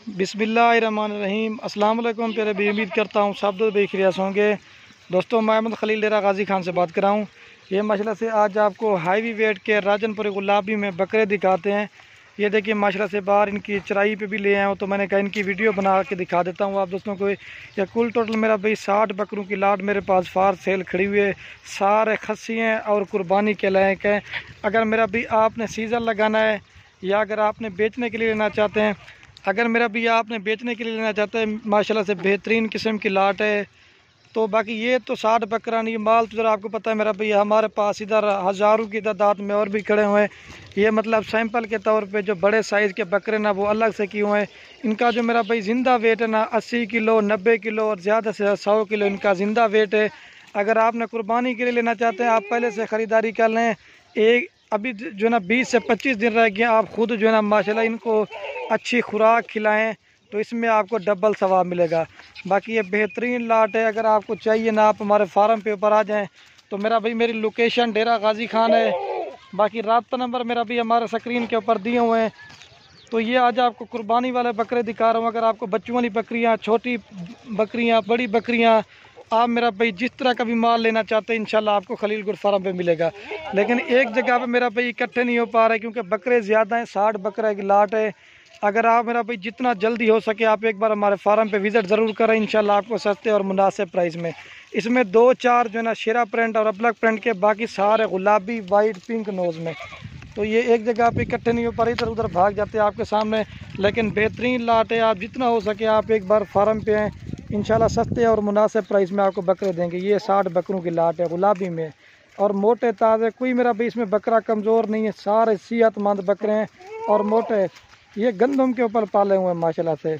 बिस्मिल्लाहिर्रहमानिर्रहीम। अस्सलाम वालेकुम प्यारे भाई, उम्मीद करता हूँ सब दोस्त भाई खैरियत होंगे। दोस्तों, मैं अहमद खलील डेरा गाजी खान से बात कर रहा हूँ। ये माशाल्लाह से आज आपको हाईवी वेट के राजनपुरी गुलाबी में बकरे दिखाते हैं। ये देखिए माशाल्लाह से बाहर इनकी चराई पे भी ले आया हूँ, तो मैंने कहा इनकी वीडियो बना के दिखा देता हूँ आप दोस्तों को। या कुल टोटल मेरा भाई 60 बकरों की लाट मेरे पास फार सेल खड़ी हुई है। सारे खस्सी हैं और कुर्बानी के लायक हैं। अगर मेरा भाई आपने सीज़न लगाना है या अगर आपने बेचने के लिए लेना चाहते हैं, अगर मेरा भैया आपने बेचने के लिए लेना चाहते हैं, माशाल्लाह से बेहतरीन किस्म की लाट है। तो बाकी ये तो 60 बकरा नहीं, माल तो जरा आपको पता है मेरा भैया हमारे पास इधर हज़ारों की तादाद में और भी खड़े हुए हैं। ये मतलब सैंपल के तौर पे जो बड़े साइज़ के बकरे ना वो अलग से किए हुए हैं। इनका जो मेरा भाई ज़िंदा वेट है ना 80 किलो 90 किलो और ज़्यादा से 100 किलो इनका ज़िंदा वेट है। अगर आपने कुर्बानी के लिए लेना चाहते हैं, आप पहले से ख़रीदारी कर लें। एक अभी जो है ना 20 से 25 दिन रह गए, आप खुद जो है ना माशाल्लाह इनको अच्छी खुराक खिलाएं तो इसमें आपको डबल सवाब मिलेगा। बाकी ये बेहतरीन लाट है। अगर आपको चाहिए ना, आप हमारे फार्म पे ऊपर आ जाएं। तो मेरा भाई मेरी लोकेशन डेरा गाजी खान है। बाकी राब्ता नंबर मेरा भी हमारे स्क्रीन के ऊपर दिए हुए हैं। तो ये आज आपको कुर्बानी वाले बकरे दिखा रहा हूँ। अगर आपको बच्चों वाली बकरियाँ, छोटी बकरियाँ, बड़ी बकरियाँ, आप मेरा भाई जिस तरह का भी माल लेना चाहते हैं इंशाल्लाह आपको खलील गुर फार्म पे मिलेगा। लेकिन एक जगह पे मेरा भाई इकट्ठे नहीं हो पा रहे क्योंकि बकरे ज़्यादा हैं। 60 बकरे की लाट है। अगर आप मेरा भाई जितना जल्दी हो सके आप एक बार हमारे फार्म पे विज़िट ज़रूर करें, इंशाल्लाह आपको सस्ते और मुनासिब प्राइस में। इसमें 2-4 जो है ना शेरा प्रिंट और अबलक प्रिंट के, बाकी सारे गुलाबी वाइट पिंक नोज़ में। तो ये एक जगह पे इकट्ठे नहीं हो पा रहे, इधर उधर भाग जाते हैं आपके सामने। लेकिन बेहतरीन लाट है। आप जितना हो सके आप एक बार फार्म पे आएँ, इंशाल्लाह सस्ते और मुनासिब प्राइस में आपको बकरे देंगे। ये 60 बकरों की लाट है गुलाबी में और मोटे ताज़े, कोई मेरा भी इसमें बकरा कमज़ोर नहीं है। सारे सेहतमंद बकरे हैं और मोटे। ये गंदम के ऊपर पाले हुए हैं माशाल्लाह से।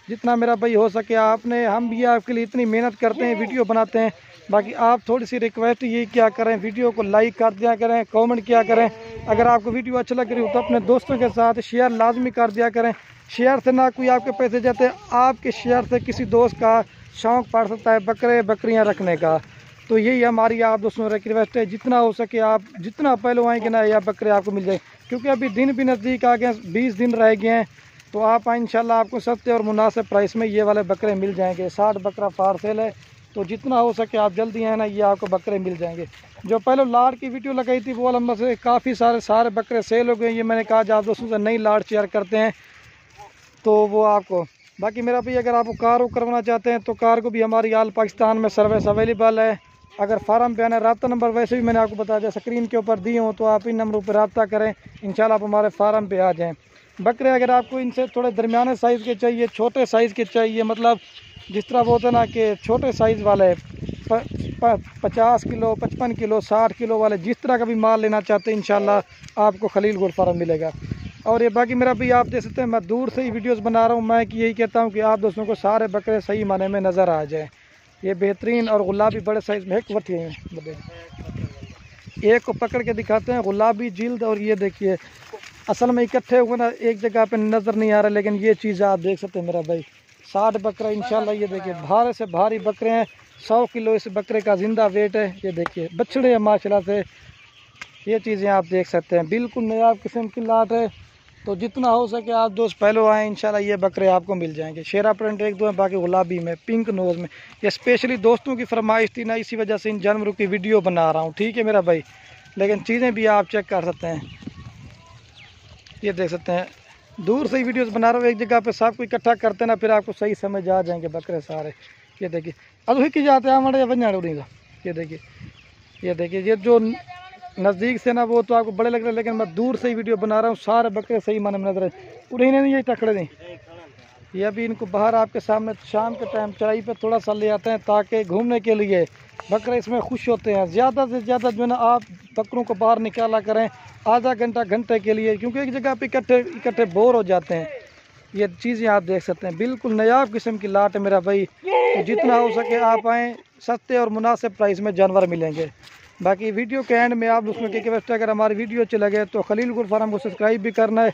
जितना मेरा भाई हो सके आपने, हम भी आपके लिए इतनी मेहनत करते हैं, वीडियो बनाते हैं। बाकी आप थोड़ी सी रिक्वेस्ट ये क्या करें, वीडियो को लाइक कर दिया करें, कमेंट किया करें। अगर आपको वीडियो अच्छा लग रही हो तो अपने दोस्तों के साथ शेयर लाजमी कर दिया करें। शेयर से ना कोई आपके पैसे जाते, आपके शेयर से किसी दोस्त का शौक़ पड़ सकता है बकरे बकरियां रखने का। तो यही हमारी आप दोस्तों से रिक्वेस्ट है, जितना हो सके आप जितना पहले आएँगे ना या बकरे आपको मिल जाए। क्योंकि अभी दिन भी नज़दीक आ गए, 20 दिन रह गए हैं। तो आप आए इंशाल्लाह आपको सस्ते और मुनासिब प्राइस में ये वाले बकरे मिल जाएंगे। 60 बकरा फार सेल है, तो जितना हो सके आप जल्दी आए ना, ये आपको बकरे मिल जाएंगे। जो पहले लाट की वीडियो लगाई थी वो लंबा से काफ़ी सारे बकरे सेल हो गए। ये मैंने कहा आप दोस्तों से नई लाट शेयर करते हैं तो वो आपको। बाकी मेरा भाई अगर आपको कार करवाना चाहते हैं तो कार को भी हमारी आल पाकिस्तान में सर्विस अवेलेबल है। अगर फार्म पे आना, रब्ता नंबर वैसे भी मैंने आपको बता दिया, स्क्रीन के ऊपर दिए हों, तो आप इन नंबरों पर रब्ता करें, इंशाल्लाह आप हमारे फार्म पे आ जाएं। बकरे अगर आपको इनसे थोड़े दरमियाने साइज़ के चाहिए, छोटे साइज़ के चाहिए, मतलब जिस तरह वो होता है ना कि छोटे साइज़ वाले 50 किलो 55 किलो 60 किलो वाले, जिस तरह का भी माल लेना चाहते हैं इंशाल्लाह आपको खलील गोल्ड फार्म मिलेगा। और ये बाकी मेरा भी आप देख सकते हैं, मैं दूर से ही वीडियोस बना रहा हूँ। मैं कि यही कहता हूँ कि आप दोस्तों को सारे बकरे सही माने में नज़र आ जाए। ये बेहतरीन और गुलाबी बड़े साइज़ में एक वठी हैं। एक को पकड़ के दिखाते हैं, गुलाबी जिल्द। और ये देखिए असल में इकट्ठे हुए ना एक जगह पे नज़र नहीं आ रहा, लेकिन ये चीज़ आप देख सकते हैं मेरा भाई। 60 बकरा इंशाल्लाह। ये देखिए भारे से भारी बकरे हैं, 100 किलो इस बकरे का ज़िंदा वेट है। ये देखिए बछड़े हैं माशाल्लाह से। ये चीज़ें आप देख सकते हैं, बिल्कुल नायाब किस्म की लाट है। तो जितना हो सके आप दोस्त पहले आएँ, इंशाल्लाह ये बकरे आपको मिल जाएंगे। शेरा प्रिंट 1-2 हैं, बाकी गुलाबी में पिंक नोज़ में। ये स्पेशली दोस्तों की फरमाइश थी ना, इसी वजह से इन जानवरों की वीडियो बना रहा हूँ, ठीक है मेरा भाई। लेकिन चीज़ें भी आप चेक कर सकते हैं। ये देख सकते हैं, दूर से ही वीडियोस बना रहा हूँ, एक जगह पे सबको इकट्ठा करते ना, फिर आपको सही समझ आ जाएंगे बकरे सारे। ये देखिए अब की जाते हैं हमारे बंजाड़ उड़ी का। ये देखिए ये जो नज़दीक से ना वो तो आपको बड़े लग रहे हैं, लेकिन मैं दूर से ही वीडियो बना रहा हूँ। सारे बकरे सही माने में नजर उड़ी नहीं, ये टकड़े नहीं। ये अभी इनको बाहर आपके सामने शाम के टाइम चढ़ाई पे थोड़ा सा ले आते हैं ताकि घूमने के लिए बकरे इसमें खुश होते हैं। ज़्यादा से ज़्यादा जो है ना आप बकरों को बाहर निकाला करें आधा घंटा घंटे के लिए, क्योंकि एक जगह पे इकट्ठे बोर हो जाते हैं। ये चीज़ें आप देख सकते हैं, बिल्कुल नायाब किस्म की लाट है मेरा भाई। तो जितना हो सके आप आएँ, सस्ते और मुनासिब प्राइस में जानवर मिलेंगे। बाकी वीडियो के एंड में आप उसमें रिक्वेस्ट है, अगर हमारी वीडियो अच्छी लगे तो खलील गुल फार्म को सब्सक्राइब भी करना है,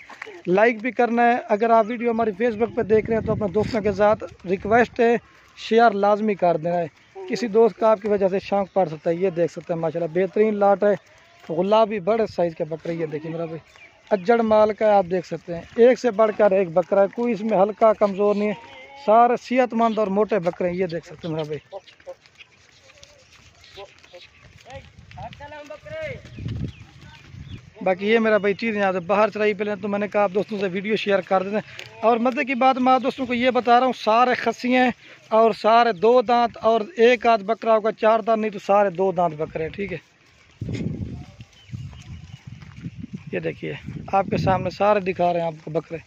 लाइक भी करना है। अगर आप वीडियो हमारी फेसबुक पे देख रहे हैं तो अपने दोस्तों के साथ रिक्वेस्ट है शेयर लाजमी कर देना है। किसी दोस्त का आपकी वजह से शौक़ पड़ सकता है। ये देख सकते हैं माशाल्लाह बेहतरीन लाट है, गुलाबी बड़े साइज़ के बकरे। ये देखिए मेरा भाई, अज्जड़ माल का है, आप देख सकते हैं। एक से बढ़कर एक बकरा है, कोई इसमें हल्का कमज़ोर नहीं है, सारे सेहतमंद और मोटे बकरे हैं। ये देख सकते हैं मेरा भाई। बाकी ये मेरा भाई चीज़ यहाँ से बाहर चलाई पहले, तो मैंने कहा आप दोस्तों से वीडियो शेयर कर देते हैं। और मज़े की बात मैं आप दोस्तों को ये बता रहा हूँ, सारे खस्सी हैं और सारे 2 दांत, और एक आध बकरा होगा 4 दांत, नहीं तो सारे 2 दांत बकरे हैं। ठीक है, ये देखिए आपके सामने सारे दिखा रहे हैं आपको बकरे।